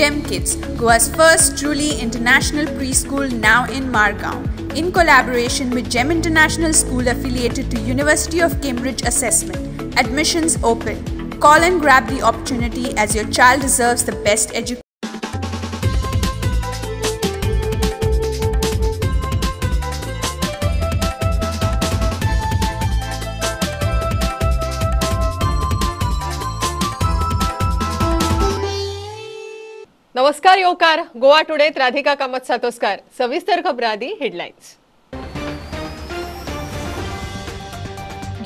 GEM Kids, Goa's first truly international preschool now in Margao, in collaboration with GEM International School affiliated to University of Cambridge Assessment. Admissions open. Call and grab the opportunity as your child deserves the best education. नमस्कार योकार Goa today Radhika Kamat Satoskar सविस्तर खबरादी headlines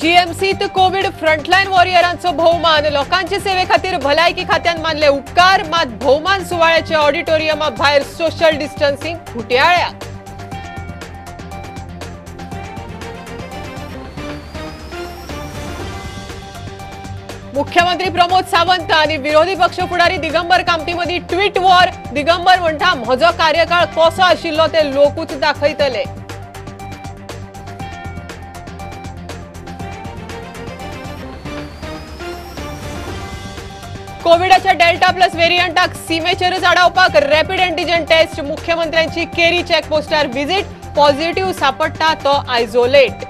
जीएमसीत Covid frontline वॉरियरांचो भोवमान लोकांचे सेवे खातीर भलायकी खात्यान मानले उपकार मात भोवमान सुवाळ्याच्या ऑडिटोरियमा भायर सोशल डिस्टन्सिंग फुट्याळ्याक मुख्यमंत्री प्रमोद सावंत आणि विरोधी पक्ष फुडारी दिगंबर कामती मदी ट्वीट वॉर दिगंबर म्हणटा म्हजो कार्यकाळ कसो आशिल्लो ते लोकूच दाखयतले कोविडाच्या डेल्टा प्लस व्हेरियंटाक सीमेचेरूच आडावपाक रॅपिड एंटीजन टेस्ट मुख्यमंत्र्यांची केरी चेकपोस्टार व्हिजिट पॉझिटिव्ह सापडटा तो आयसोलेट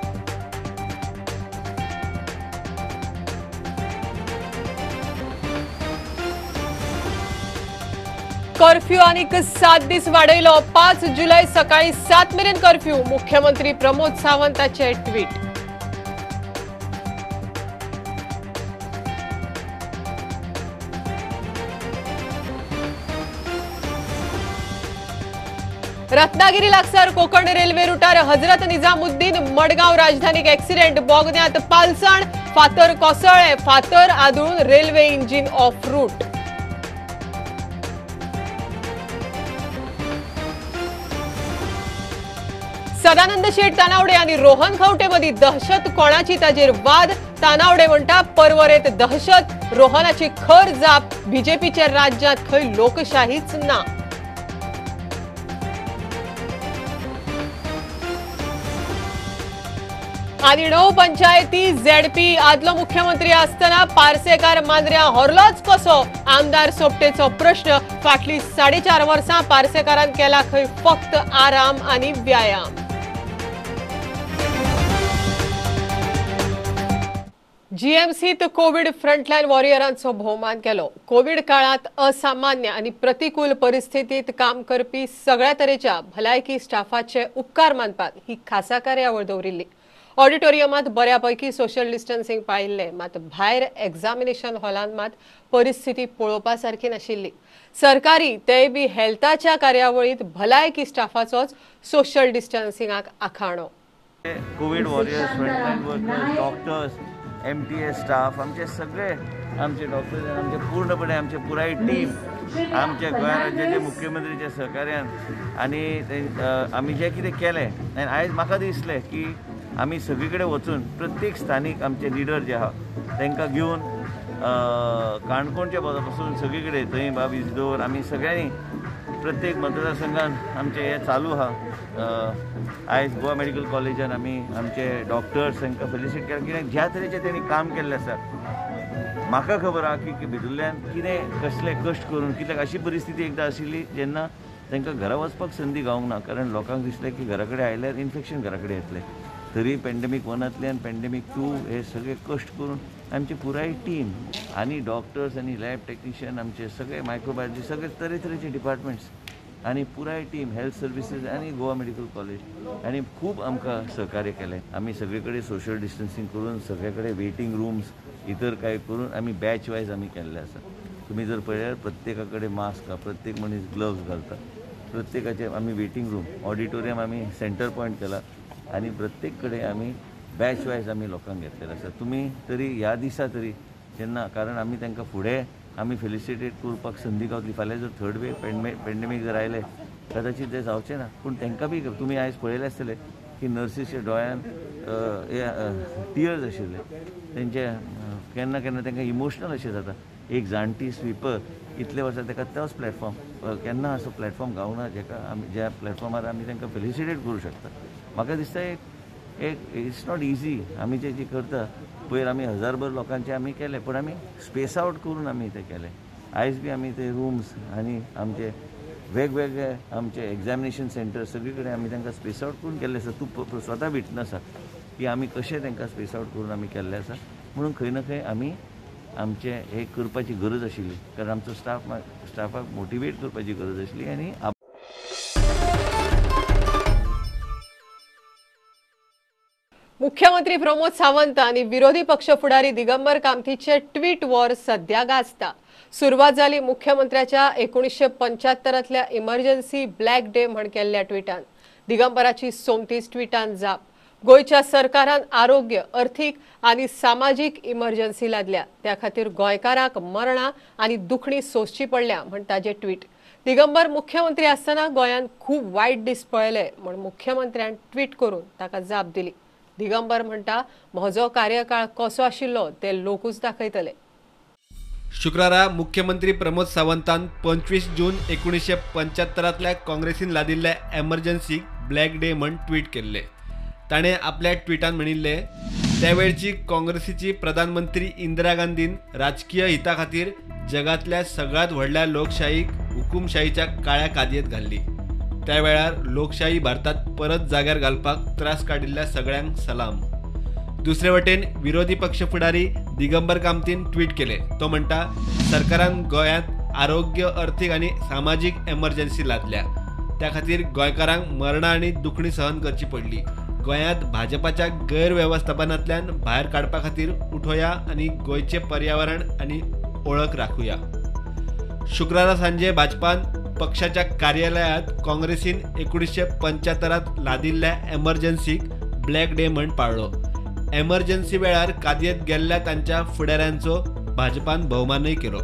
कर्फ्यू आनीक 7 दीस वाडयलो 5 जुलै सकाळी 7 मेरेन कर्फ्यू मुख्यमंत्री प्रमोद सावंताचे ट्वीट रत्नागिरी लागसार कोकण रेल्वे रुटार हजरत निजामुद्दीन मडगांव राजधानीक एक्सिडेंट बोगद्यांत पालसण फातर कोसळ्ळे फातर आदळून railway engine off route Sadanand Shet Tanavade आणि रोहन खवटे मदी दहशत कोणाची ताजेर वाद तानावडे म्हणटा परवरेत दहशत रोहनाची खर जाप बीजेपीच्या राज्यात खंय लोकशाहीच ना आनी 9 पंचायती झेडपी आदलो मुख्यमंत्री असताना पार्सेकार मांद्र्या हरलोच कसो आमदार सोपटेचो प्रश्न फाटली 4.5 वर्सां पार्सेकारान केला खंय फक्त आराम आणि व्यायाम जीएमसीत कोविड फ्रंटलाइन वॉरियरांचो भोवमान केलो कोविड काळात असामान्य आणि प्रतिकूल परिस्थितीत काम करपी सगळ्या तरेच्या भलायकी स्टाफाचे उपकार मानपाक ही खासा कार्यावळ दवरिल्ली ऑडिटोरियमात बऱ्यापैकी सोशल डिस्टन्सिंग पाळिल्ले मात भायर एक्झामिनेशन हॉलांत मात परिस्थिती पळोवपा सारखी नाशिल्ली सरकारी ते बी हेल्थाच्या कार्यावळीत भलायकी स्टाफाचोच सोशल डिस्टन्सिंगाक आखाणो COVID warriors frontline workers doctors MTS staff आमचे सगळे आमचे डॉक्टर्स आमचे पूर्णपणे आमचे पुराय टीम आमच्या गोंय राज्याचे मुख्यमंत्रीच्या सहकार्यान आनी आमी जे कितें केलें आनी आयज म्हाका दिसलें की आमी सगळे कडेन वचून प्रत्येक स्थानीक आमचे लिडर जे आहा तांकां घेवन काणकोणच्या पासून सगळे कडेन थंय बाबी दवर आमी सगळ्यांनी प्रत्येक मतदारसंघान आमचे हे चालू आहा आयज गोवा मेडिकल कॉलेजान आमी आमचे डॉक्टर्स तांकां फेलिसिट केला कित्याक ज्या तरेचें तेणी काम केल्लें आसा म्हाका खबर आहा की भितरल्यान कितें कसले कश्ट करून कित्याक अशी परिस्थिती एकदां आशिल्ली जेन्ना तांकां घरा वचपाक संदी गावूंक ना कारण लोकांक दिसलें की घरा कडेन आयल्यार इन्फेक्शन घरा कडेन येतलें तरी पॅन्डेमीक 1तल्यान पॅन्डेमीक 2 हे सगळे कश्ट करून आमची पुराय टीम आनी डॉक्टर्स आनी लॅब टेक्निशियन आमचे सगळे मायक्रोबायोलॉजी सगळे तरेतरेचे डिपार्टमेंट्स आनी पुराय टीम हेल्थ सर्विसीस आनी गोवा मेडिकल कॉलेज आनी खूब आमकां सहकार्य केलें आमी सगळे कडेन सोशल डिस्टन्सिंग करून सगळे कडेन वेटिंग रूम्स इतर काय करून आमी बॅच वायज आमी केल्ले आसा तुमी जर पळयल्यार प्रत्येका कडेन मास्क आहा प्रत्येक मनीस ग्लव्स घालता प्रत्येकाचे आमी वेटिंग रूम ऑडिटोरियम आमी सेंटर पॉयंट केला आनी प्रत्येक कडेन आमी बॅच वायज आमी लोकांक घेतलेले आसा तुमी तरी ह्या दिसा तरी जेन्ना कारण आमी तांकां फुडें आमी फेलिसिटेट करपाक संदी गावतली फाल्यां जर थर्ड वेव पॅन्डेमीक जर आयलें कदाचित तें जावचें ना पूण तांकां बी तुमी आयज पळयलें आसतलें की नर्सीच्या दोळ्यान टियर्स आशिल्ले तेंचे केन्ना केन्ना तांकां इमोशनल अशें जाता एक जाणटी स्विपर इतले वर्सां ताका तोच प्लॅटफॉर्म केन्ना असो प्लॅटफॉर्म गावूं ना जेका ज्या प्लॅटफॉर्मार आमी तांकां फेलिसिटेट करूं शकता म्हाका दिसता एक इट्स नॉट इजी आमी जे करता पयर आमी 1000 लोकांचे आमी केले पण आमी स्पेस आउट करून आमी ते केले आयज बी आमी ते रूम्स आनी आमचे वेगवेगळे आमचे एग्जामिनेशन सेंटर सगळे कडेन आमी तांकां स्पेस आउट करून केल्ले आसा. तूं स्वता विटनस आसा की आमी कशें तांकां स्पेस आउट करून आमी केल्ले आसा. म्हणून खंय ना खंय आमी आमचे हे करपाची गरज आशिल्ली, कारण आमचो स्टाफाक मोटिवेट करपाची गरज आशिल्ली. आनी मुख्यमंत्री प्रमोद सावंत आणि विरोधी पक्ष फुडारी दिगंबर कामतीचे ट्वीट वॉर सध्या गाजता. सुरुवात जाली मुख्यमंत्र्याच्या 1975तल्या इमर्जन्सी ब्लॅक डे म्हण केल्ल्या ट्विटान. दिगंबराची 34 ट्विटान जाप. गोयच्या सरकारान आरोग्य, अर्थीक आणि सामाजिक इमर्जन्सी लादल्या, त्या खातीर गोंयकारांक मरणां आणि दुखणी सोंसची पडल्या म्हण ताजे ट्वीट. दिगंबर मुख्यमंत्री आसतना गोंयान खूब वायट दीस पळयले म्हण मुख्यमंत्र्यान ट्वीट करून ताका जाप दिली. दिगंबर म्हणटा, म्हजो कार्यकाळ कसो आशिल्लो ते लोकूच दाखयतले. शुक्रारा मुख्यमंत्री प्रमोद सावंतान 25 जून 1975तल्या काँग्रेसीन लादिल्ल्या एमर्जन्सीक ब्लॅक डे म्हण ट्वीट केल्ले. ताणें आपल्या ट्विटान म्हणिल्ले, त्यावेळची काँग्रेसीची प्रधानमंत्री इंदिरा गांधीन राजकीय हिता खातीर जगातल्या सगळ्यात व्हडल्या लोकशाहीक हुकुमशाहीच्या काळ्या कादयेत घाल्ली. त्या वेळार लोकशाही भारतात परत जाग्यार घालपाक त्रास काडिल्ल्या सगळ्यांक सलाम. दुसरे वटेन विरोधी पक्ष फुडारी दिगंबर कामतीन ट्वीट केले. तो म्हणटा, सरकारान गोंयांत आरोग्य, अर्थीक आनी सामाजीक एमर्जन्सी लादल्या, त्या खातीर गोंयकारांक मरणां आनी दुखणी सहन करची पडली. गोंयांत भाजपाच्या गैरव्यवस्थापनांतल्यान भायर काडपा खातीर उठोया आनी गोंयचे पर्यावरण आनी ओळख राखुया. शुक्रारा सांजे भाजपान पक्षाच्या कार्यालयात काँग्रेसीन 1975त लादिल्ल्या एमर्जन्सीक ब्लॅक डे म्हण पाळलो. एमर्जन्सी वेळार कादयेत गेल्ल्या तांच्या फुडाऱ्यांचो भाजपान भोवमानय केलो.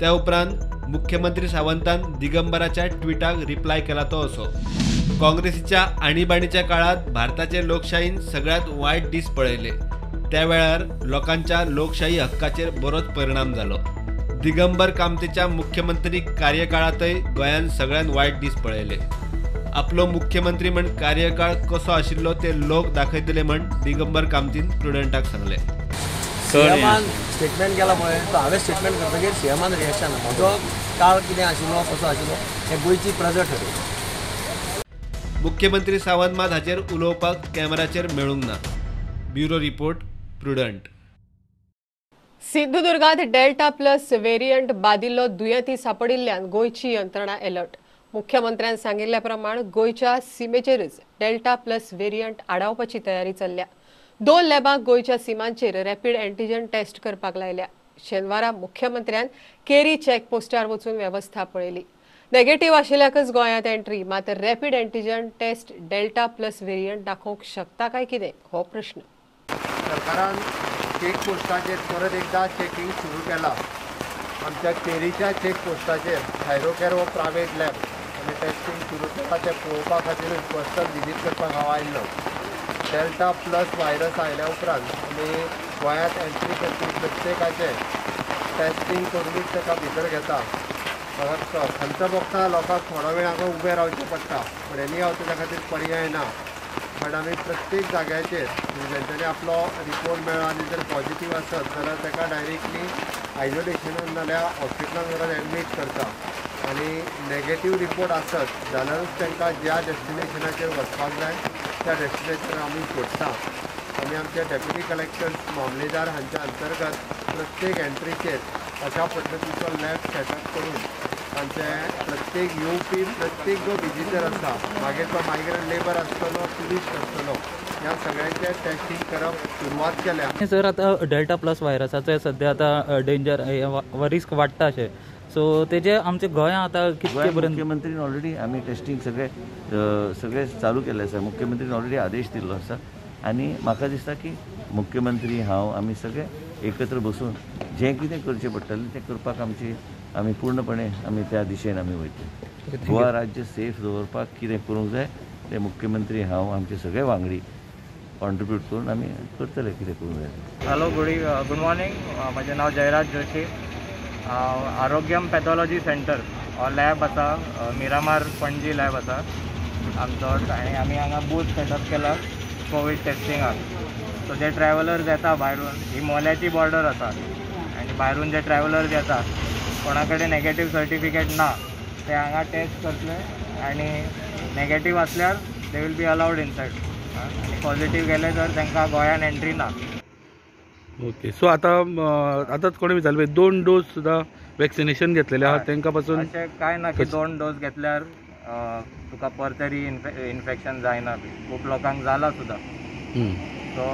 त्या उपरांत मुख्यमंत्री सावंतान दिगंबराच्या ट्विटाक रिप्लाय केला तो असो, काँग्रेसीच्या आणीबाणीच्या काळात भारताचे लोकशाहीन सगळ्यात वायट दीस पळयले. त्या वेळार लोकांच्या लोकशाही हक्काचेर बरोच परिणाम जालो. दिगंबर कामतीच्या मुख्यमंत्री कार्यकाळातय गोंयान सगळ्यात वायट दीस पळयले. आपलो मुख्यमंत्री म्हण कार्यकाळ कसो आशिल्लो ते लोक दाखयतले म्हण दिगंबर कामतीन प्रुडंटाक सांगले. सीएमान स्टेटमेंट केला पळय, तो हांवें स्टेटमेंट करतकीर सीएमान रिएक्शन, म्हजो काळ कितें आशिल्लो कसो आशिल्लो हे गोंयची प्रजा ठरयता. मुख्यमंत्री सावंत मात हाचेर उलोवपाक कॅमेराचेर मेळूंक ना. Bureau report, prudent. सिंधुदुर्गात डेल्टा प्लस व्हेरियंट बादिल्लो दुयेंती सापडिल्ल्यान गोंयची यंत्रणा अलर्ट. मुख्यमंत्र्यान सांगिल्ल्या प्रमाण गोंयच्या सीमेचेरच डेल्टा प्लस व्हेरियंट आडावपाची तयारी चल्ल्या. 2 लॅबांक गोंयच्या सीमांचेर रॅपीड एंटीजन टेस्ट करपाक लायल्या. शेनवारा मुख्यमंत्र्यान केरी चॅकपोस्टार वचून वेवस्था पळयली. नेगेटिव्ह आशिल्ल्याकच गोंयांत एंट्री, मात rapid antigen test delta plus variant दाखोवंक शकता काय कितें हो प्रश्न. सरकारान चेकपोस्टाचेर परत एकदा चेकिंग सुरू केला. आमच्या केरीच्या चेकपोस्टाचेर थायरोकेर हो प्रायवेट लॅब आनी टेस्टिंग सुरू केला तें पळोवपा खातीरूच पर्सनल विजीट करपाक हांव आयिल्लो. डेल्टा प्लस व्हायरस आयल्या उपरांत आमी गोंयांत एंट्री करपी प्रत्येकाचें टेस्टिंग करूनच ताका भितर घेता. म्हाका खंयच्या वखदां लोकांक थोडो वेळ हांगा उबें रावचें पडटा, पण एनी हांव ताच्या खातीर पर्याय ना. पण आमी प्रत्येक जाग्याचेर जेंच्यांनी आपलो रिपोर्ट मेळ्ळा आनी जर पॉझिटीव आसत जाल्यार ताका डायरेक्टली आयसोलेशनान नाल्यार हॉस्पिटलांत व्हरून एडमीट करता. आनी नेगेटीव रिपोर्ट आसत जाल्यारूच तांकां ज्या डेस्टिनेशनाचेर वचपाक जाय त्या डेस्टिनेशनाचेर आमी सोडटा. आमी आमचे डेप्युटी कलेक्टर्स मामलेदार हांच्या अंतर्गत प्रत्येक एंट्रीचेर अशा पद्दतीचो लॅब सेटअप करून तांचे प्रत्येक येवपी प्रत्येक जो विजिटर आसा, मागीर तो मायग्रंट लेबर आसतलो, टुरिस्ट आसतलो, ह्या सगळ्यांचे टेस्टिंग करप सुरवात केल्या. सर आतां डेल्टा प्लस व्हायरसाचो सद्या आतां डेंजर रिस्क वाडटा अशें, सो तेजे आमचे गोंयांत आतां कितके पर्यंत मुख्यमंत्रीन ऑलरेडी आमी टेस्टिंग सगळे चालू केल्ले आसा. मुख्यमंत्रीन ऑलरेडी आदेश दिल्लो आसा आनी म्हाका दिसता की मुख्यमंत्री हांव आमी सगळे एकत्र बसून जें कितें करचें पडटलें तें करपाक आमी पूर्णपणे आमी त्या दिशेन आमी वयतले. गोवा राज्य सेफ दवरपाक कितें करूंक जाय ते मुख्यमंत्री हांव आमचे सगळे वांगडी कॉन्ट्रिब्यूट करून आमी करतले कितें करूंक जाय. Hello, good morning. म्हजें नांव जयराज जोशी. आरोग्यम पॅथॉलॉजी सेंटर हो लॅब आसा, मिरामार पणजी लॅब आसा आमचो, आनी आमी हांगा बूथ सेटअप केला कोवीड टेस्टिंगाक. सो जे ट्रॅव्हलर्स येता भायरून, ही मोल्याची बॉर्डर आसा आनी भायरून जे ट्रॅव्हलर्स येता कोणा कडेन नेगेटीव सर्टिफिकेट ना ते हांगा टेस्ट करतले आनी नेगेटीव आसल्यार they will be allowed inside आनी पॉझिटीव गेले तर तांकां गोंयान एंट्री ना. ओके. सो आतांच कोणी विचारले 2 डोस सुद्दां वॅक्सिनेशन घेतलेले आहात तांकां पासून अशें कांय ना की 2 डोस घेतल्यार तुका परतरी इन्फेक्शन जायना बी. खूब लोकांक जाला सुद्दां. सो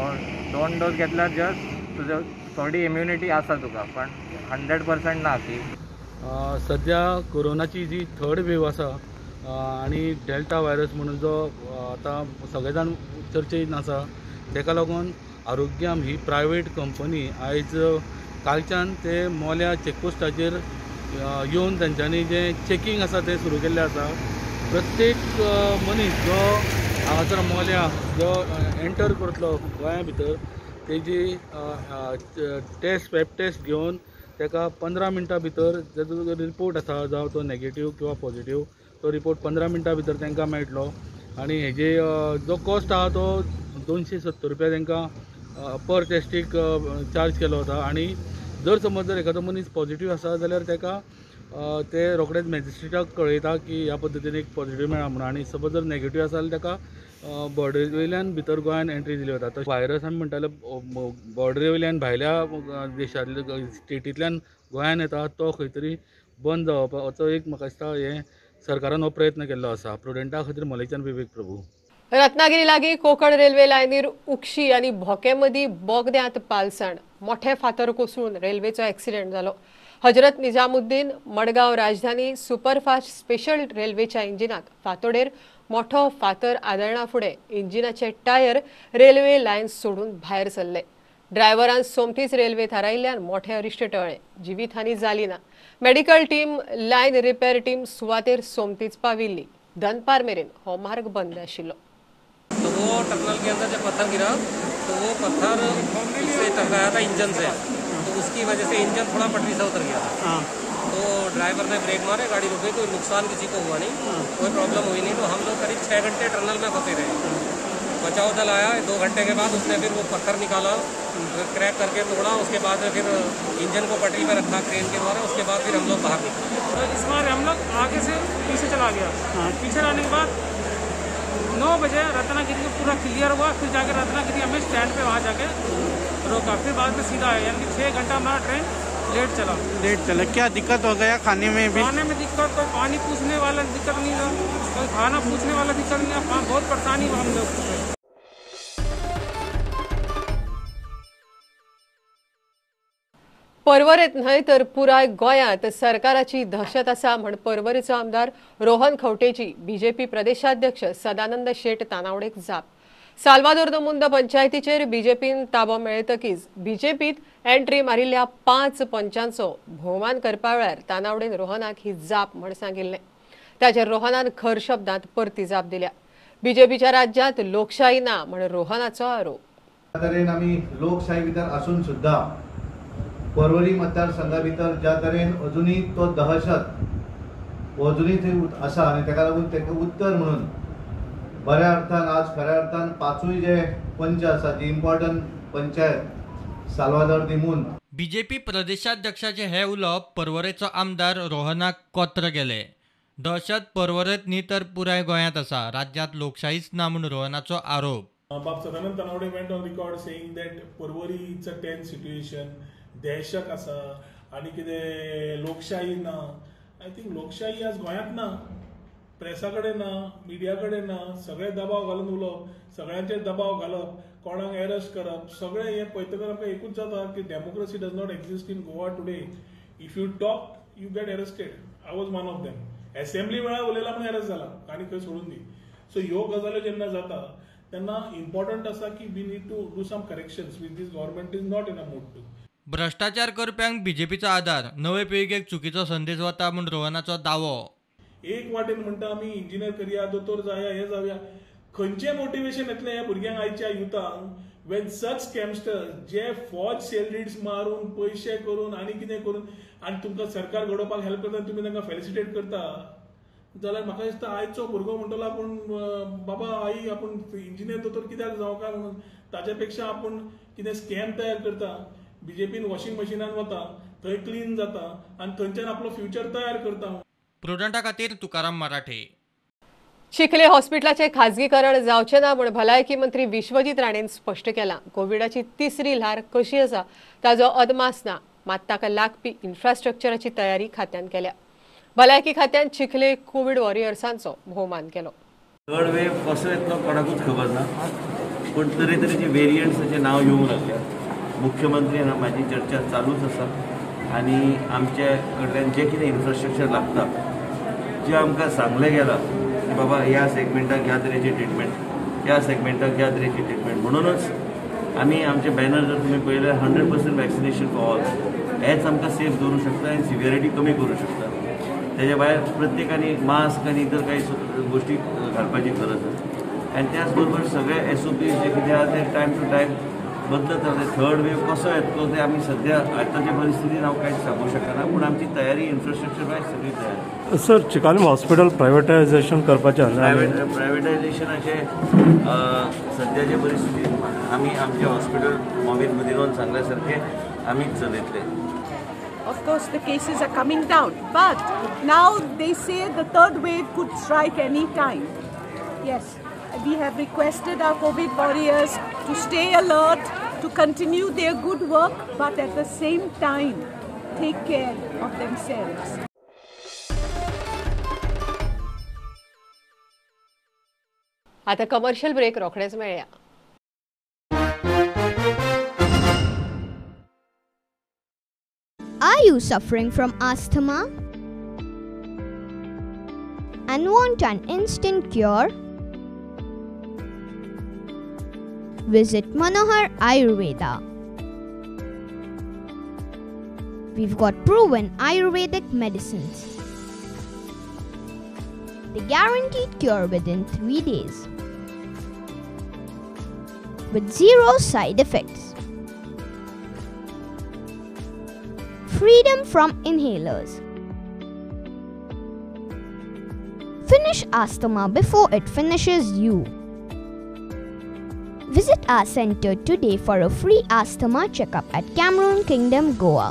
2 डोस घेतल्यार जस्ट तुजो थोडी इम्युनिटी आसा तुका पण 100% ना की. सध्या कोरोनाची जी 3rd वेव आसा आनी डेल्टा व्हायरस म्हणून जो आतां सगळे जाण चर्चेन आसा ताका लागून आरोग्यम ही प्रायवेट कंपनी आयज कालच्यान ते मोल्या चॅकपोस्टाचेर येवन तांच्यांनी जे चॅकींग आसा तें सुरू केल्लें आसा. प्रत्येक मनीस जो हांगासर मोल्या जो एंटर करतलो गोंया भितर तेजी टेस्ट स्वॅब टेस्ट घेवन ताका 15 मिनटां भितर जो रिपोर्ट आसा जावं तो नेगेटीव किंवा पॉझिटीव तो रिपोर्ट 15 मिनटां भितर तांकां मेळटलो. आनी हेजे जो कॉस्ट आहा तो 270 रुपया तांकां पर टेस्टीक चार्ज केलो वता. आनी जर एखादो मनीस पॉझिटीव आसा जाल्यार ताका ते रोखडेच मॅजिस्ट्रेटाक कळयता की ह्या पद्दतीन एक पॉझिटीव मेळ्ळा म्हणून. आनी सपोज जर नेगेटीव आसा जाल्यार ताका बॉर्डरी वयल्यान भितर गोंयान एंट्री दिली वता. तो व्हायरस आमी म्हणटाले बॉर्डरी वयल्यान भायल्या देशांतल्या स्टेटींतल्यान गोंयान येता तो खंय तरी बंद जावपाचो एक म्हाका दिसता हें सरकारान हो प्रयत्न केल्लो आसा. प्रुडंटा खातीर मलेच्यान विवेक प्रभू. रत्नागिरी लागीं कोकण रेल्वे लायनीर उक्षी आनी भोके मदीं बोगद्यांत पालसण मोठे फातर कोसळून रेल्वेचो एक्सिडेंट जालो. हजरत निजामुद्दीन मडगांव राजधानी सुपरफास्ट स्पेशल रेल्वेच्या इंजिनाक फातोडेर मोठो फातर आदळना फुडें इंजिनाचे टायर रेल्वे लायन सोडून भायर सरले. ड्रायव्हरान सोमतीच रेल्वे थारायिल्ल्यान मोठे अरिश्ट टळ्ळे. जिवीतहानी जाली ना. Medical team line repair team सुवातेर सोमतीच पाविल्ली. दनपार मेरेन हो मार्ग बंद आशिल्लो. तो वो टनल के अंदर जब पत्थर गिरा तो वो पत्थर से टकराया था इंजन से, तो उसकी वजह से इंजन थोड़ा पटरी से उतर गया था. तो ड्राइवर ने ब्रेक मारे, गाड़ी रुक गई. कोई नुकसान किसी को हुआ नहीं, कोई प्रॉब्लम हुई नहीं. तो हम लोग करीब 6 घंटे टनल में फंसे रहे. बचाव दल आया 2 घंटे के बाद, उसने फिर वो पत्थर निकाला, क्रैक करके तोड़ा. उसके बाद फिर इंजन को पटरी पर रखा क्रेन के द्वारा. उसके बाद फिर हम लोग बाहर निकले. तो इस बार हम लोग आगे से पीछे चला गया. पीछे आने के बाद 9 बजे रत्नागिरी को पूरा क्लियर हुआ. फिर जाकर रत्नागिरी हमें स्टैंड पे वहाँ जाके रोका. फिर बाद में सीधा आया, यानी 6 घंटा हमारा ट्रेन लेट चला. क्या दिक्कत हो गया खाने में भी? खाने में दिक्कत तो पानी पूछने वाला दिक्कत नहीं था, कोई खाना पूछने वाला दिक्कत नहीं था. बहुत परेशानी हुआ हम लोग. पर्वरेंत न्हय तर पुराय गोंयांत सरकाराची दहशत आसा म्हण पर्वरीचो आमदार रोहन खंवटेची बीजेपी प्रदेशाध्यक्ष सदानंद शेट तानावडेक जाप. साल्वादोर द मुंद पंचायतीचेर बीजेपीन ताबो मेळटकीच बीजेपीत एंट्री मारिल्ल्या 5 पंचांचो भोवमान करपा वेळार तानावडेन रोहनाक ही जाप म्हण सांगिल्लें. ताचेर रोहनान खर शब्दांत परती जाप दिल्या. बीजेपीच्या राज्यांत लोकशाही ना म्हण रोहनाचो आरोप. तरेन आमी लोकशाही भितर आसून सुद्धा पर्वरी मतदारसंघा भितर ज्या तरेन अजुनी तो दहशत अजुनी थंय आसा आनी ताका लागून ताका उत्तर म्हणून बऱ्या अर्थान आज खऱ्या अर्थान 5 जे पंच आसा जी इम्पॉर्टंट पंचायत साल्वादोर दी मुंद. बीजेपी प्रदेशाध्यक्षाचे हे उलोवप पर्वरेचो आमदार रोहनाक कोत्र गेले. दहशत पर्वरेंत न्ही तर पुराय गोंयांत आसा. राज्यांत लोकशाहीच ना म्हूण रोहनाचो आरोप. बाब Sadanand Tanavade went on record saying that Porvorim it's a tense situation, दहशत आसा आनी कितें लोकशाही ना. आय थिंक लोकशाही आज गोंयांत ना, प्रेसा कडेन ना, मिडिया कडेन ना. सगळे दबाव घालून उलोवप, सगळ्यांचेर दबाव घालप, कोणाक अरेस्ट करप, सगळें हें पळयतकर आमकां एकूच जाता की democracy does not exist in Goa today. If you talk you get arrested. I was one of them. Assembly वेळार उलयला म्हणून अरेस्ट जाला आनी खंय सोडून दी. सो ह्यो गजाल्यो जेन्ना जाता तेन्ना इम्पॉर्टंट आसा की we need to do some corrections with this government is not in a mood to. भ्रष्टाचार करप्यांक बीजेपीचो आधार, नवे पिळगेक चुकीचो संदेश वता म्हूण रोहनाचो दावो. एक वाटेन म्हणटा आमी इंजिनियर करया, दोतोर जाया, हे जावया. खंयचें मोटिवेशन येतलें ह्या भुरग्यांक आयच्या युथांक वेन सच स्कॅमस्टर्स जे फॉज सेलरीड्स मारून पयशे करून आनी कितें करून आनी तुमकां सरकार घडोवपाक हेल्प करता, तुमी तांकां फेलिसिटेट करता जाल्यार म्हाका दिसता आयचो भुरगो म्हणटलो आपूण बाबा आई आपूण इंजिनियर दोतोर कित्याक जावं काय म्हणून. ताचे पेक्षा आपूण कितें स्कॅम तयार करता, बीजेपीन वॉशिंग मशिनान वता, थंय क्लीन जाता आनी थंयच्यान आपलो फ्युचर तयार करता. प्रुडंटा खातीर तुकाराम मराठे. चिखले हॉस्पिटलाचे खाजगीकरण जावचे ना म्हूण भलायकी मंत्री विश्वजीत राणेन स्पश्ट केलां. कोविडाची तिसरी ल्हार कशी आसा ताजो अदमास ना, मात ताका लागपी इन्फ्रास्ट्रक्चराची तयारी खात्यान केल्या. भलायकी खात्यान चिखले कोविड वॉरियर्सांचो भोवमान केलो. थर्ड वेव कसो येतलो कोणाकूच खबर ना, पूण तरेतरेचे वेरियंट्साचे नांव येवंक लागल्या. मुख्यमंत्री हांगा म्हाजी चर्चा चालूच आसा आनी आमचे कडल्यान जे कितें इन्फ्रास्ट्रक्चर लागता, जे आमकां सांगलें गेलां की बाबा ह्या सेगमेंटाक ह्या तरेची ट्रिटमेंट, ह्या सेगमेंटाक ह्या तरेची ट्रिटमेंट, म्हणूनच आमी आमचे बॅनर जर तुमी पळयल्यार 100% वॅक्सिनेशन फॉर ऑल हेच आमकां सेफ दवरूं शकता आनी सिवियरिटी कमी करूं शकता. तेज्या भायर प्रत्येकानी मास्क आनी इतर काही गोष्टी घालपाची गरज आसा आनी त्याच बरोबर सगळे SOPs जे कितें आसा ते टायम टू टायम बदलत रावता. थर्ड वेव कसो येतलो ते आमी सध्या आतांच्या परिस्थितीन हांव कांयच सांगूं शकना, पूण आमची तयारी इन्फ्रास्ट्रक्चर वायज सगळी तयार. सर, चिकालीम हॉस्पिटल प्रायवेटायझेशन करपाचें प्रायवेटायझेशनाचे सद्याचे परिस्थितीन आमी आमचे हॉस्पिटल मोमीन मुदिनोन सांगल्या सारखे आमीच चलयतले. Of course, the cases are coming down, but now they say the third wave could strike any time. Yes, we have requested our COVID warriors to stay alert, to continue their good work, but at the same time, take care of themselves. आता commercial break रोखडेच मेळ्ळ्या. Are you suffering from asthma and want an instant cure? Visit Manohar Ayurveda. We've got proven Ayurvedic medicines. The guaranteed cure within 3 days with 0 side effects. Freedom from inhalers. Finish asthma before it finishes you. Visit our center today for a free asthma checkup at Cameron Kingdom, Goa.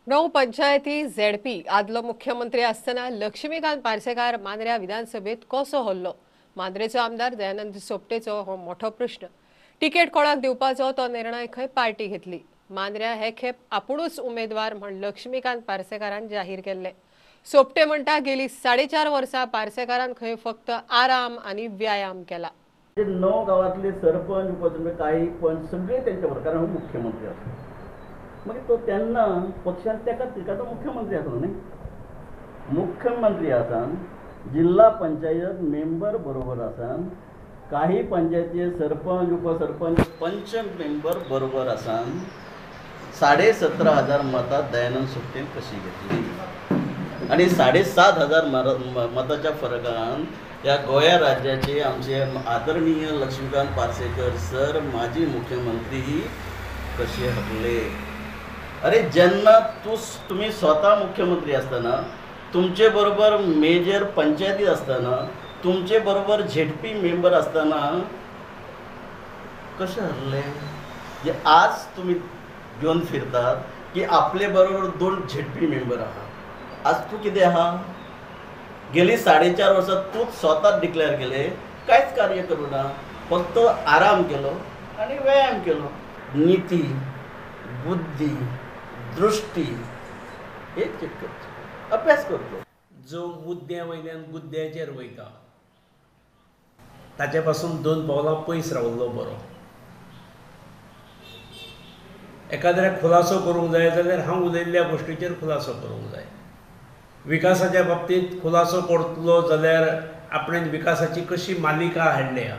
णव पंचायती ZP आदलो मुख्यमंत्री असताना लक्ष्मीकांत पार्सेकार मांद्र्या विधानसभेत कसो हल्लो? मांद्रेचो आमदार दयानंद सोपटेचो हो मोठो प्रश्न. तिकेट कोणाक दिवपाचो तो निर्णय खंय पार्टी घेतली. मांद्र्या हे खेप आपुणूच उमेदवार म्हण लक्ष्मीकांत पार्सेकारान जाहीर केल्ले. सोपटे म्हणटा गेली 4.5 वर्सां पार्सेकारान खंय फक्त आराम आनी व्यायाम केला. 9 गावातले सरपंच उपसरपंच काही पण सगळे त्यांच्या बरोबर, कारण मुख्यमंत्री असतो. मग तो त्यांना पक्षान त्याका तो मुख्यमंत्री असलो नाही. मुख्यमंत्री आसान जिल्हा पंचायत मेंबर बरोबर आसान काही पंचायतीचे सरपंच उपसरपंच पंच मेंबर बरोबर आसान 17,500 मतां दयानंद सोपटेन कशी घेतली आणि 7,500 मताच्या फरकान या गोंया राज्याचे आमचे आदरणीय लक्ष्मीकांत पार्सेकर सर माजी मुख्यमंत्री कसे हरले. अरे जेन्ना तुम्ही स्वतः मुख्यमंत्री असताना, तुमचे बरोबर मेजर पंचायती असताना, तुमचे बरोबर ZP मेंबर असताना कसे हरले? जे आज तुम्ही घेऊन फिरतात की आपले बरोबर 2 ZP मेंबर आहात. आज तू किती आहात? गेली 4.5 वर्षात तू स्वतः डिक्लेअर केले, काहीच कार्य करू ना, फक्त आराम केलो आणि व्यायाम केलो. नीती, बुद्धी, दृष्टी हे चेक करतो, अभ्यास करतो. जो मुद्द्या वयल्यान गुद्द्याचेर वयता ताचे पासून 2 पावलां पयस रावल्लो बरो. एखाद्याक खुलासो करूंक जाय जाल्यार हांव उलयल्ल्या गोश्टीचेर खुलासो करूंक जाय. विकासाच्या बाबतींत खुलासो करतलो जाल्यार आपणें विकासाची कशी मालिका हाडल्या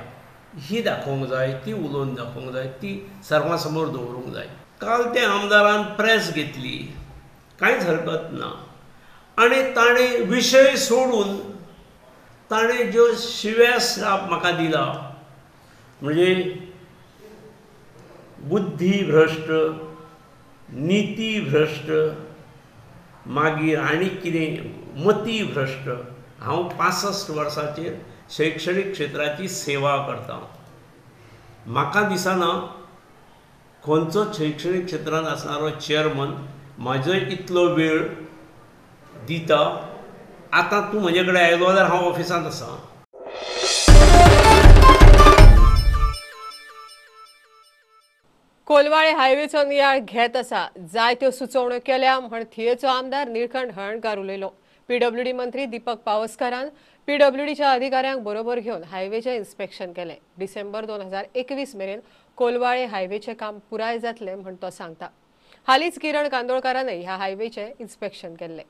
ही दाखोवंक जाय, ती उलोवन दाखोवंक जाय, ती सर्वां समोर दवरूंक जाय. काल त्या आमदारान प्रेस घेतली कांयच हरकत ना. आनी ताणें विशय सोडून ताणें ज्यो शिव्या श्राप म्हाका दिला म्हणजे बुद्धी भ्रश्ट, नीती भ्रश्ट, मागीर आनी कितें मती भ्रश्ट. हांव 65 वर्सांचेर शैक्षणीक क्षेत्राची सेवा करतां. म्हाका दिसना खंयचो शैक्षणीक क्षेत्रांत आसणारो चेअरमन म्हाजो इतलो वेळ दिता. आतां तूं म्हजे कडेन आयलो जाल्यार हांव ऑफिसांत आसां. कोलवाळे हायवेचो नियाळ घेत आसा. जायत्यो सुचोवण्यो केल्या म्हण थियेचो आमदार निळकंठ हळणकार उलयलो. पीडब्ल्यूडी मंत्री दीपक पावसकारान पीडब्ल्यूडीच्या अधिकाऱ्यांक बरोबर घेवन हायवेचें इन्स्पेक्शन केलें. डिसेंबर 2021 मेरेन कोलवाळे हायवेचें काम पुराय जातलें म्हण तो सांगता. हालींच किरण कांदोळकारानय ह्या हायवेचें इन्स्पेक्शन केल्लें.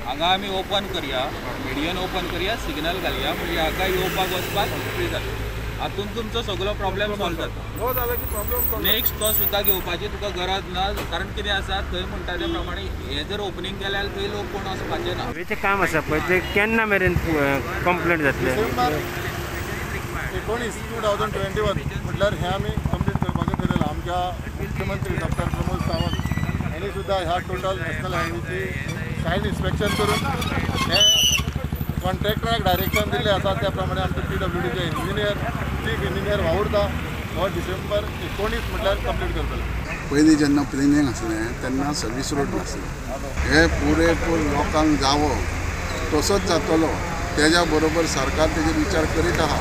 हांगा आमी ओपन करया, मिडियन ओपन करया, सिग्नल घालया, म्हणजे हाका येवपाक वचपाक फ्री जाता. हातून तुमचो सगळो प्रॉब्लेम सॉल्व जाता. नेक्स्ट तो सुद्दां घेवपाची तुका गरज ना. कारण कितें आसा थंय म्हणटा ते प्रमाणे हे जर ओपनिंग केलें जाल्यार थंय लोक कोण वचपाचे ना. हायवेचें काम आसा पळय ते केन्ना मेरेन कंप्लीट जातलें? डिसेंबर 19, 2021 म्हटल्यार हें आमी कंप्लीट करपाचें ठरयलां. आमच्या मुख्यमंत्री डॉक्टर प्रमोद सावंत हांणी सुद्दां ह्या टोटल नॅशनल हायवेची सायट इन्स्पेक्शन करून हे कॉन्ट्रॅक्टराक डायरेक्शन दिल्लें आसा त्या प्रमाणे आमचे पीडब्ल्यूडीचे इंजिनियर चीफ इंजिनियर वावुरता हो डिसेंबर 19 म्हटल्यार कंप्लीट करतलो. पयलीं जेन्ना प्लेनिंग आसलें तेन्ना सर्वीस रोड नासलो. हे पुरेपूर लोकांक जावो तसोच जातलो तेज्या बरोबर सरकार तेजेर विचार करीत आहा.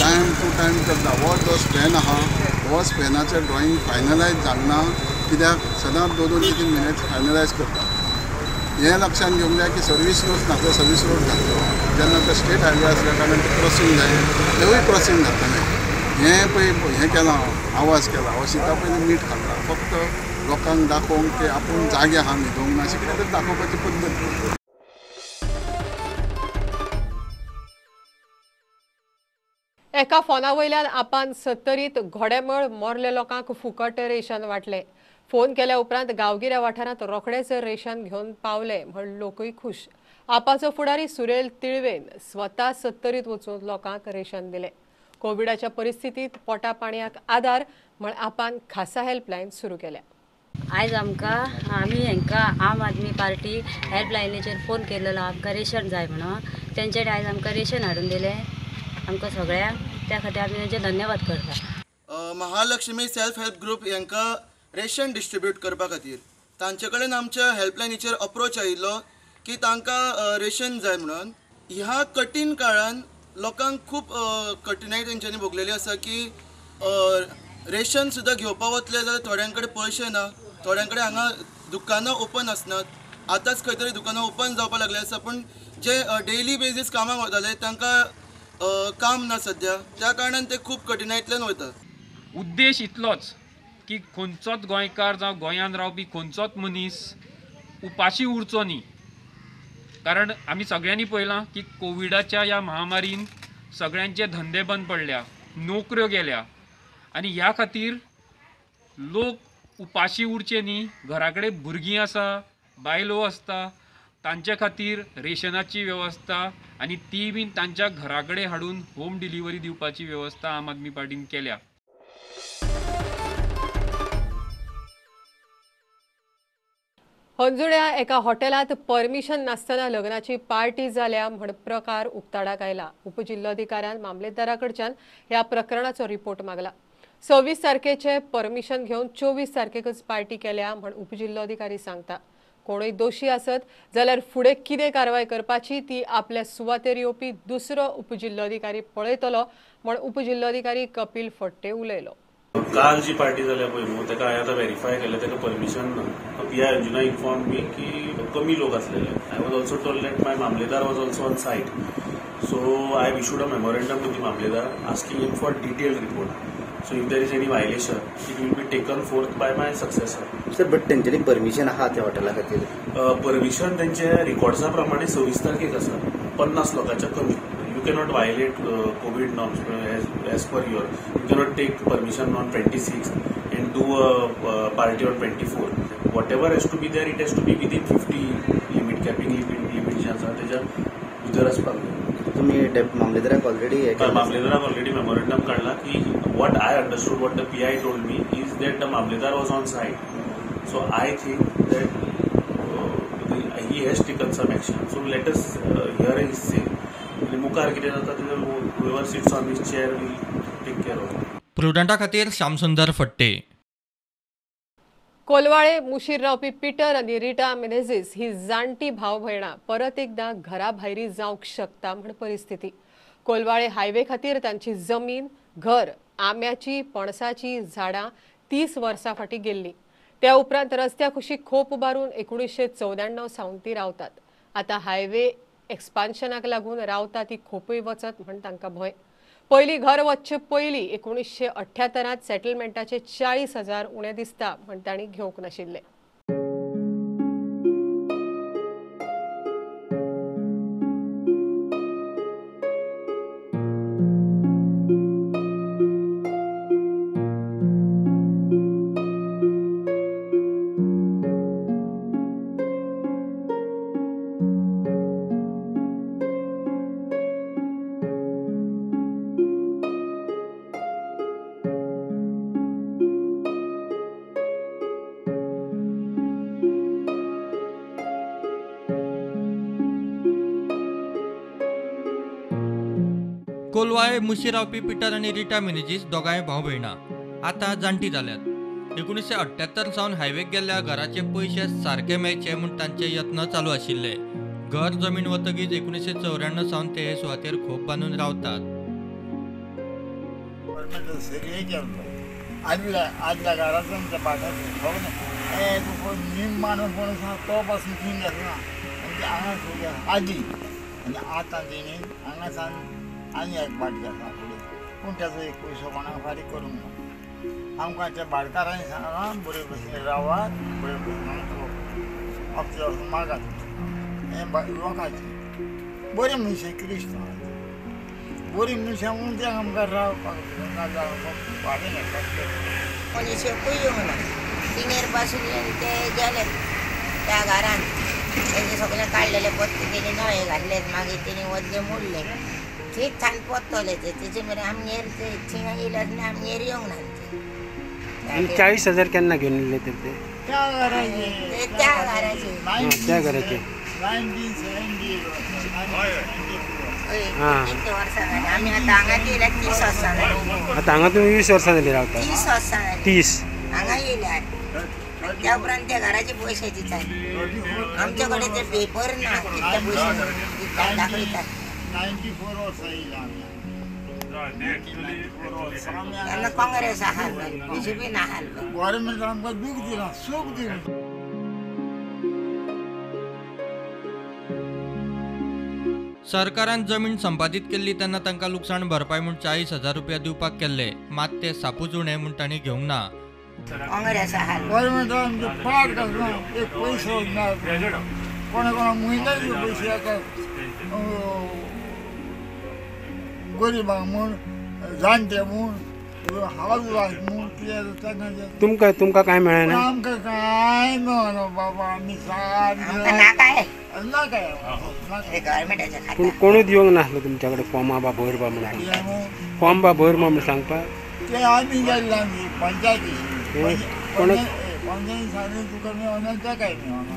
टायम टू टायम करता. हो जो स्पॅन आहा हो स्पॅनाचें ड्रॉईंग फायनलायज जावना कित्याक सदांच 2-3 म्हयने फायनलायज करता. हें लक्षात घेवंक जाय की सर्वीस रोड नासलो सर्वीस रोड घातलो. जेन्ना तो स्टेट हायवे आसल्या कारणान क्रॉसींग जाय तेवूय क्रॉसींग जातालें. हें पळय हें केलां आवाज केला हो सिता पयलीं मीठ खाल्ला. फक्त लोकांक दाखोवंक ते आपूण जागे आहा न्हिदोंक ना अशें कितें तरी दाखोवपाची पद्दत. एका फोना वयल्यान आपान 70 घोडेमळ मोरले लोकांक फुकट रेशन वाटलें. फोन केल्या उपरांत गांवगिऱ्या वाठारांत रोखडेच रेशन घेवन पावले म्हण लोकूय खुश. आपाचो फुडारी सुरेल तिळवेन स्वता 70 वचून लोकांक रेशन दिलें. कोविडाच्या परिस्थितीत पोटा पाणयाक आदार म्हण आपान खासा हेल्पलायन सुरू केल्या. आयज आमी हांकां आम आदमी पार्टी हेल्पलायनीचेर फोन केल्लो आमकां रेशन जाय म्हणून. तेंच्यानी आयज आमकां रेशन हाडून दिलें आमकां सगळ्यांक. त्या खातीर आमी तेंचे धन्यवाद करता. महालक्ष्मी सेल्फ हेल्प ग्रुप हांकां रेशन डिस्ट्रीब्यूट करपा खातीर तांचे कडेन आमच्या हेल्पलायनीचेर अप्रोच आयिल्लो की तांकां रेशन जाय म्हणून. ह्या कठीण काळान लोकांक खूब कठिनाई तेंच्यांनी भोगलेली आसा की रेशन सुद्दां घेवपा वतले जाल्यार थोड्यां कडेन पयशे ना, थोड्यां कडेन हांगा दुकानां ओपन आसनात. आतांच खंय तरी दुकानां ओपन जावपाक लागले आसा पूण जे डेली बेजीस कामाक वताले तांकां काम ना सद्या. त्या कारणान ते खूब कठिनायेंतल्यान वता. उद्देश इतलोच की खंयचोच गोंयकार जावं गोंयांत रावपी खंयचोच मनीस उपाशी उरचो न्ही. कारण आमी सगळ्यांनी पळयलां की कोविडाच्या ह्या महामारीन सगळ्यांचे धंदे बंद पडल्या, नोकऱ्यो गेल्या आनी ह्या खातीर लोक उपाशी उरचे न्ही. घरा कडेन भुरगीं आसा, बायलो आसता, तांचे खातीर रेशनाची वेवस्था आनी ती बीन तांच्या घरा कडेन हाडून होम डिलिव्हरी दिवपाची वेवस्था आम आदमी पार्टीन केल्या. अंजुण्या एका हॉटेलात परमिशन नासतना लग्नाची पार्टी जाल्या म्हण प्रकार उक्ताडाक आयला. उपजिल्लोधिकाऱ्यान मामलेदारा कडच्यान ह्या प्रकरणाचो रिपोर्ट मागला. 26 तारखेचे परमिशन घेवन 24 तारखेकच पार्टी केल्या म्हण उपजिल्लोधिकारी सांगता. कोणूय दोशी आसत जाल्यार फुडें कितें कारवाय करपाची ती आपल्या सुवातेर येवपी दुसरो उपजिल्लोधिकारी पळयतलो म्हण उपजिल्लोधिकारी कपिल फट्टे उलयलो. काल जी पार्टी जाल्या पळय न्हू ताका हांवें आतां व्हेरीफाय केलें ताका परमिशन ना. पीआय अंजुना इन्फॉर्म मी की कमी लोक आसलेले. I was also told that my मामलेदार was also on site. So I have issued a memorandum to the मामलेदार asking him for detailed report. So if there is any violation, it will be taken forth by my successor. Sir, but तेंच्यानी permission आहा त्या हॉटेला खातीर? Permission तेंचे रिकॉर्ड्सा प्रमाणे 26 तारखेक आसा 50 लोकांच्या कमी. You cannot violate COVID norms as per your. You cannot take permission on 26th and do a party on 24. Whatever has to be there, it has to be within 50 limit, capping limit जे आसा तेच्या भितर आसपाक जाय. तुम्ही मामलेदाराक already memorandum काढला की what I understood, what the PI told me is that the Mamledar was on site. So I think that he has taken some action. So let us hear his say. मुखार कितें जाता तें whoever sits on this chair will take care of it. प्रुडंटा खातीर श्यामसुंदर फडते. कोलवाळे मुशीर रावपी Peter आणि रिटा मेनेझीस ही जाणटी भाव भयणां परत एकदा घरा भायरी जावंक शकता म्हण परिस्थिती. कोलवाळे हायवे खातीर तांची जमीन, घर, आंब्याची, पणसाची झाडां 30 वर्सां फाटीं गेल्ली. त्या उपरांत रस्त्या कुशीक खोप उबारून 1994 सावन ती रावतात. आतां हायवे एक्सपान्शनाक लागून रावता ती खोपूय वचत म्हण तांकां भंय. पयलीं घर वचचे पयलीं 1978 सेटलमेंटाचे 40,000 उणे दिसता म्हण तांणी घेवंक नाशिल्ले. कोलवाळे मुशीर रावपी पीटर आणि रिटा मेनेझीस दोगांय भाव भयणां आतां जाणटी जाल्यात. 1978 सावन हायवेक गेल्ल्या घराचे पयशे सारके मेळचे म्हूण तांचे यत्न चालू आशिल्ले. घर जमीन वतकीच 1994 सावन ते हे सुवातेर खोप बांदून रावतात. आदल्या घराचो माणूस तो पासून थंय गेलो ना हांगा आजी आनी आतां तेणी हांगा सान आनी एक बाटली आसा फुडें पूण ताचो एक पयसो कोणाक फारीक करूंक ना. आमकां त्या भाटकारांनी सांगलां बरे भशेन रावात, बरे भशेन आपल्या वचून मागात. हें लोकांचें बरें मनशां क्रिस्तांवांचें बरीं मनशां म्हूण ते आमकां रावपाक भाडें घेतात. मनीस एकूय येवंक ना. तिनेर पासून ते गेले त्या घरान तेंचे सगळे काडलेले पत्ते तेणी नळे घातलेत. मागीर तेणी वदले मोडले ठीक थान पोत्तले तेजे मेरेन आमगेर थिंगा येयल्यात आनी आमगेर येवंक ना. 40,000 केन्ना घेवन येयले तर ते त्या घराचे 1970 वर्सां जालीं. आमी आतां हांगा येयल्यात 30 वर्सां जालीं. आतां हांगा तुमी 20 वर्सां जालीं रावता. 30 वर्सां जालीं 30 हांगा येयल्यात. त्या उपरांत त्या घराचे पयशे दितात. आमचे कडेन ते पेपर ना कितले पयशे दाखयतात. 94 वर्सां येयला तेन्ना काँग्रेस आहालो बीजेपी नाहालो. गव्हर्मेंट आमकां दूख दिलां सूख दिलां. सरकारान जमीन संपादीत केल्ली तेन्ना तांकां लुकसाण भरपाय म्हूण 40,000 रुपया दिवपाक केल्ले. मात ते सापूच उणे म्हूण तांणी घेवंक ना. काँग्रेस आहालो गव्हर्मेंटान आमचे पाड घालना एक पयसो ना. कोणा म्हयन्याचे पयशे येतात गरीबांक म्हूण जाणटे म्हूण हावज वास म्हूण कितें तुमकां कांय मेळना. आमकां कांय मेळना बाबा. आमी पूण कोणूच येवंक नासलो तुमच्या कडेन फॉर्मा बा भरपा म्हणून. फॉर्म बा भर म्हणून सांगपाक ते आमी गेल्ले आमी पंचायती कोण सांगलें तुका मेळना ताकाय मेळना.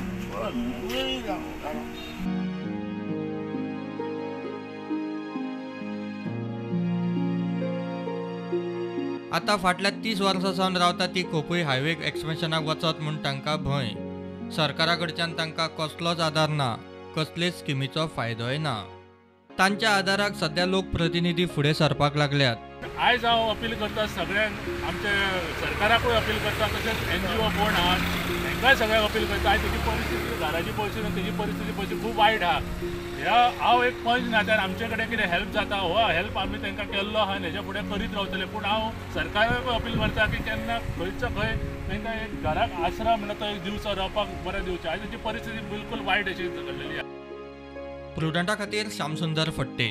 आतां फाटल्या 30 वर्सां सावन रावता ती खोपूय हायवे एक्सपेन्शनाक वचत म्हूण तांकां भंय. सरकारा कडच्यान तांकां कसलोच आदार ना, कसलेच स्किमीचो फायदोय ना. तांच्या आदाराक सध्या लोकप्रतिनिधी फुडें सरपाक लागल्यात. आयज हांव अपील करता सगळ्यांक आमच्या सरकाराकूय अपील करता तशेंच NGO कोण आहात तांकांय सगळ्यांक अपील करता. आयज तेजी परिस्थिती घराची परिस्थिती तेजी परिस्थिती पळय खूब वायट आहा. हांव एक पंच नात्यान आमचे कडेन कितें हेल्प जाता हो हेल्प आमी तांकां केल्लो आहा आनी हेच्या फुडें करीत रावतले. पूण हांव सरकाराकूय अपील करता की केन्ना खंयचो खंय तांकां एक घराक आसरा म्हणून तो एक दिवचो रावपाक बरें दिवचें. आयज तेजी परिस्थिती बिलकूल वायट अशी जाल्लेली आहा. प्रुडंटा खातीर श्यामसुंदर फडते.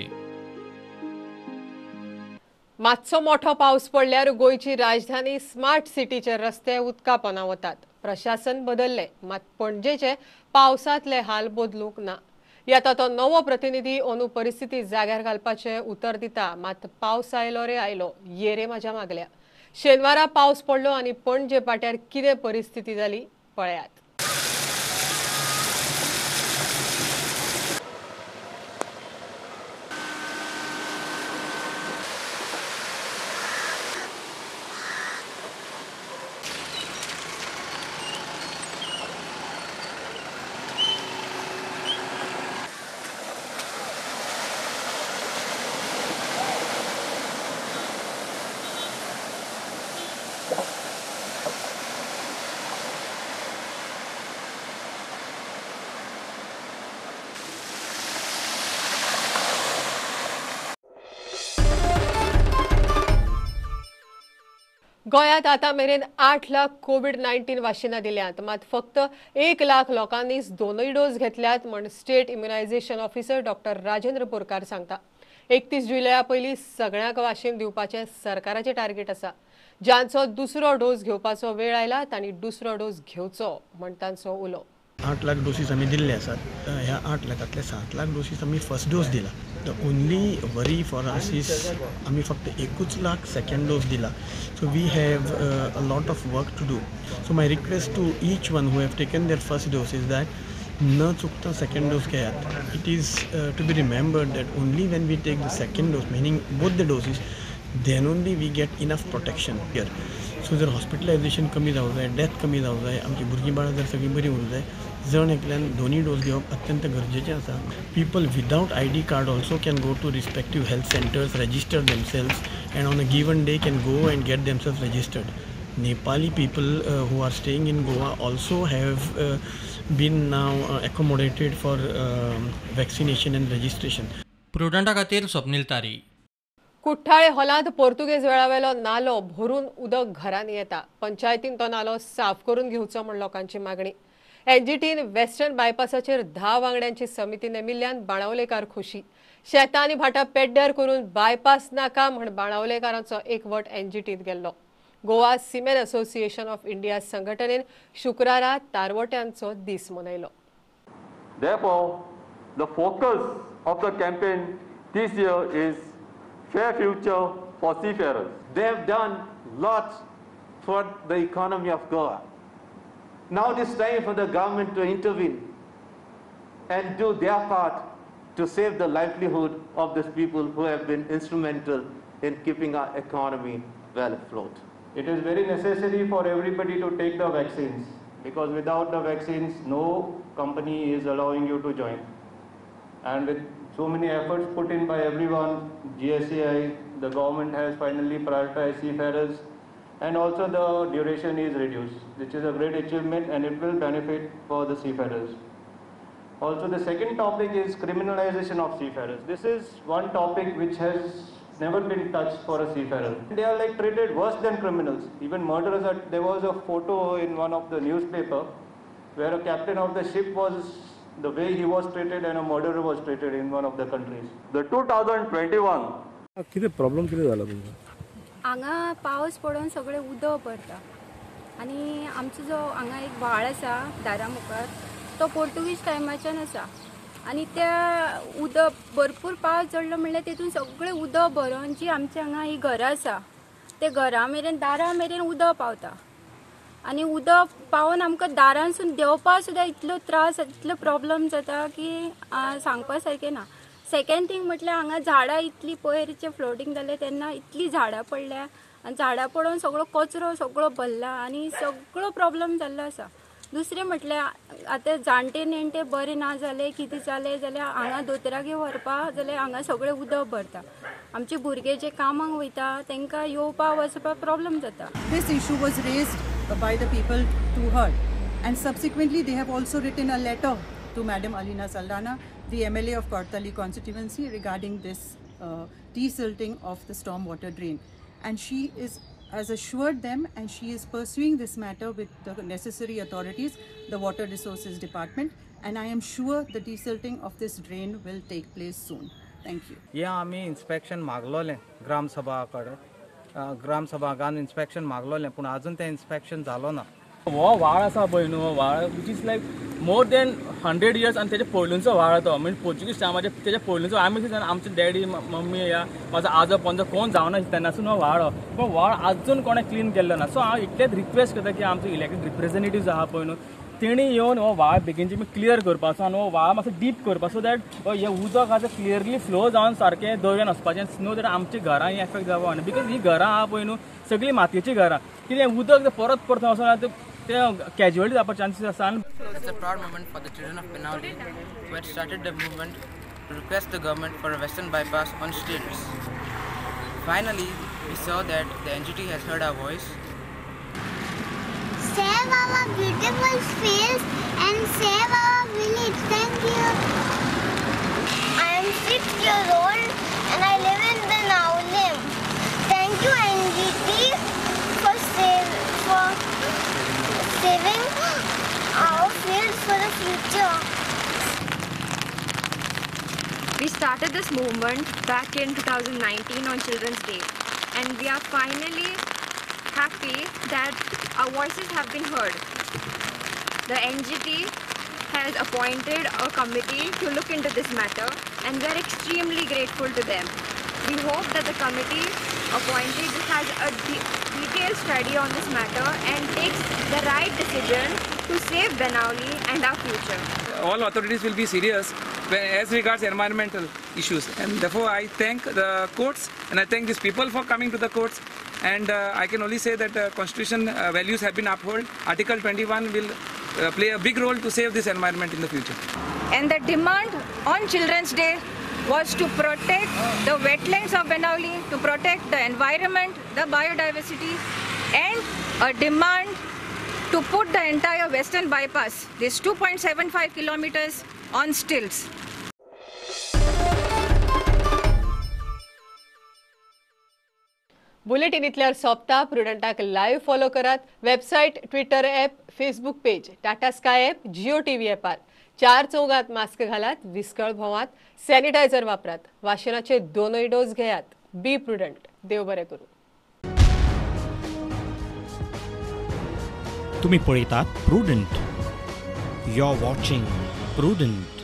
मातसो मोठो पावस पडल्यार गोंयची राजधानी स्मार्ट सिटीचे रस्ते उदका पोंदा वतात. प्रशासन बदलले, मात पणजेचे पावसांतले हाल बदलूंक ना. येता तो नवो प्रतिनिधी अंदू परिस्थिती जाग्यार घालपाचे उतर दिता. मात पावस आयलो रे आयलो, येरे म्हाज्या मागल्या. शेनवारा पावस पडलो आनी पणजे पाट्यार कितें परिस्थिती जाली पळयात. गोंयांत आतां मेरेन 8 लाख कोविड-19 वाशिनां दिल्यात. मात फक्त 1 लाख लोकांनीच दोनूय डोस घेतल्यात म्हण state immunisation officer doctor Rajendra Borkar सांगता. 31 जुलया पयलीं सगळ्यांक वाशीन दिवपाचें सरकाराचें टार्गेट आसा. ज्यांचो दुसरो डोस घेवपाचो वेळ आयला तांणी दुसरो डोस घेवचो म्हण तांचो उलो. 8 लाख डोसीस आम्ही दिल्ले आसात. ह्या 8 लाखांतले 7 लाख डोसीस आम्ही फर्स्ट डोस दिला. The only worry for us is आम्ही फक्त 1 लाख सेकंड डोस दिला. So we have a lot of work to do. So my request to each one who have taken their first dose is that न चुकता second dose घेयात. It is to be remembered that only when we take the second dose meaning both the doses then only we get enough protection here. So जर hospitalisation कमी जावं जाय, death कमी जावं जाय, आमची भुरगीं बाळां जर सगळीं बरी उरूंक जाय, जण एकल्यान दोन्ही डोस घेवप अत्यंत गरजेचें आसा. People without ID card also can go to respective health centres, register themselves and on a given day can go and get themselves registered. Nepali people who are staying in Goa also have been now accommodated for vaccination and registration. प्रुडंटा खातीर स्वप्नील तारी. कुठ्ठाळे हॉलांत पोर्तुगेज वेळावेलो नालो भरून उदक घरांनी येता. पंचायतीन तो नालो साफ करून घेवचो म्हण लोकांची मागणी. एनजीटीन वेस्टर्न बायपासाचेर 10 वांगड्यांची समिती नेमिल्ल्यान बाणावलेकार खुशी. शेतां आनी भाटां पेड्ड्यार करून बायपास नाका म्हण बाणावलेकारांचो एकवट एनजीटींत गेल्लो. Goa cement association of India संघटनेन शुक्रारा तारवट्यांचो दीस मनयलो. Therefore, the focus of the campaign this year is fair future for seafarers. They have done lots for the economy of Goa. Now it is time for the government to intervene and do their part to save the livelihood of these people who have been instrumental in keeping our economy well afloat. It is very necessary for everybody to take the vaccines, because without the vaccines, no company is allowing you to join. And with so many efforts put in by everyone, GSCI, the government has finally prioritized seafarers, and also the duration is reduced, which is a great achievement and it will benefit for the seafarers. Also, the second topic is criminalization of seafarers. This is one topic which has never been touched for a seafarer. They are like treated worse than criminals, even murderers. There was a photo in one of the newspaper where a captain of the ship was the way he was treated and a murderer was treated in one of the countries. The 2021 किती problem किती झाला तुमचा? हांगा पावस पडून सगळे उदक भरता आनी आमचो जो हांगा एक व्हाळ आसा दारा मुखार तो पोर्तुगीज टायमाच्यान आसा आनी त्या उदक भरपूर पावस जडलो म्हणल्यार तेतून सगळें उदक भरून जी आमची हांगा ही घरां आसा ते घरा मेरेन दारा मेरेन उदक पावता आनी उदक पावून आमकां दारांसून देंवपा सुद्दां इतलो त्रास इतलो प्रॉब्लम जाता की सांगपा सारकें ना. सेकंड थिंग म्हटल्यार हांगा झाडां इतली पयरचे फ्लोटींग जाले तेन्ना इतली झाडां पडल्या आनी झाडां पडून सगळो कचरो सगळो भरला आनी सगळो प्रॉब्लम जाल्लो आसा. दुसरें म्हटल्यार आतां जाणटे नेणटे बरे ना जाले कितें जालें जाल्यार हांगा दोतोरागेर व्हरपा जाल्यार हांगा सगळें उदक भरता. आमचे भुरगे जे कामाक वयता तांकां येवपा वचपाक प्रॉब्लम जाता. This issue was raised by the people to her and subsequently they have also written a letter to Madam Alina Saldana, the MLA of Kortali constituency, regarding this desilting of the storm water drain, and she has assured them and she is pursuing this matter with the necessary authorities, the Water Resources Department, and I am sure the desilting of this drain will take place soon. Thank you. हे आमी inspection मागलोलें ग्रामसभा कडेन ग्रामसभागान inspection मागलोलें पूण आजून तें inspection जालो ना. हो व्हाळ आसा पळय न्हू, व्हाळ which is like more than 100 years आनी तेजे पयलूंचो व्हाळ तो म्हणजे पोर्चुगीज टायमाचे तेजे पयलूंचो. आमी आमचे डॅडी मम्मी या म्हाजो आजो पंजो कोण जावना तेन्नासून हो व्हाळ पण व्हाळ आजून कोणें क्लीन केल्लो ना. सो हांव इतलेंच रिक्वेस्ट करता की आमचे इलेक्टेड रिप्रेझेंटेटिव्स आहा पळय न्हू तेणी येवन हो व्हाळ बेगीनची क्लियर करपाचो आनी हो व्हाळ मातसो डीप करपाचो सो दॅट हे उदक आसा क्लियरली फ्लो जावन सारकें दर्यान वचपाचें नो दॅट आमची घरां ही एफेक्ट जावं आनी बिकॉज ही घरां आहा पळय न्हू सगळीं मातयेची घरां कितें उदक परत परत वचोन ते casualty जावपाचे चान्सीस आसा. It's a proud moment for the children of Benauli who had started the movement to request the government for a western bypass on stilts. Finally, we saw that the NGT has heard our voice. Save our beautiful fields and save our village. Thank you. I am 6 years old and I live in Benauli. Thank you NGT for saving our fields for the future. We started this movement back in 2019 on Children's Day, and we are finally happy that our voices have been heard. The NGT has appointed a committee to look into this matter, and we are extremely grateful to them. We hope that the committee appointed has a detailed study on this matter and takes the right decision to save Benauli and our future. All authorities will be serious as regards environmental issues, and therefore I thank the courts and I thank these people for coming to the courts, and I can only say that constitution values have been upheld. Article 21 will play a big role to save this environment in the future. And the demand on Children's Day was to protect the wetlands of Benauli, to protect the environment, the biodiversity, and a demand to put the entire western bypass, this 2.75 kilometers, on stilts. Bulletin इतल्यार सोंपता. प्रुडंटाक live follow करात. Website, Twitter app, Facebook page, Tata Sky app, Jio TV ॲपार 4 चौघात mask घालात, विस्कळ भोंवात, sanitiser वापरात, वाशिनाचे 2 dose घेयात. बी prudent. देव बरें करूं. तुम्ही पळयतात Prudent. You are watching prudent.